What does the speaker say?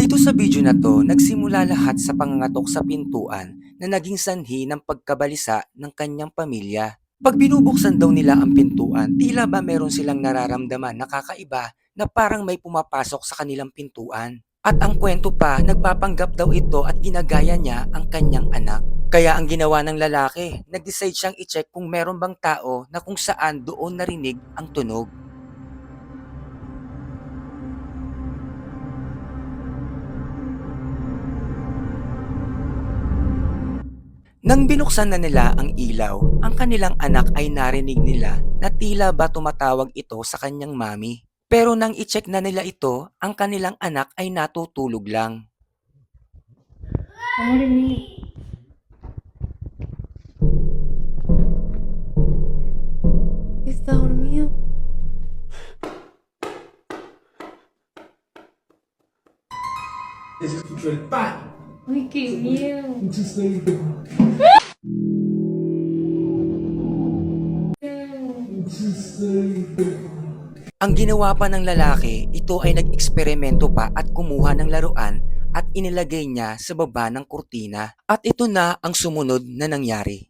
Dito sa video na to, nagsimula lahat sa pangangatok sa pintuan na naging sanhi ng pagkabalisa ng kanyang pamilya. Pag binubuksan daw nila ang pintuan, tila ba meron silang nararamdaman na kakaiba na parang may pumapasok sa kanilang pintuan. At ang kwento pa, nagpapanggap daw ito at ginagaya niya ang kanyang anak. Kaya ang ginawa ng lalaki, nag-decide siyang i-check kung meron bang tao na kung saan doon narinig ang tunog. Nang binuksan na nila ang ilaw, ang kanilang anak ay narinig nila na tila ba tumatawag ito sa kanyang mami. Pero nang i-check na nila ito, ang kanilang anak ay natutulog lang. Amor mío. Está dormido. Se escuchó el pan. Ay, qué miedo. Un chistecito. Un chistecito. Ang ginawa pa ng lalaki, ito ay nag-eksperimento pa at kumuha ng laruan at inilagay niya sa baba ng kurtina. At ito na ang sumunod na nangyari.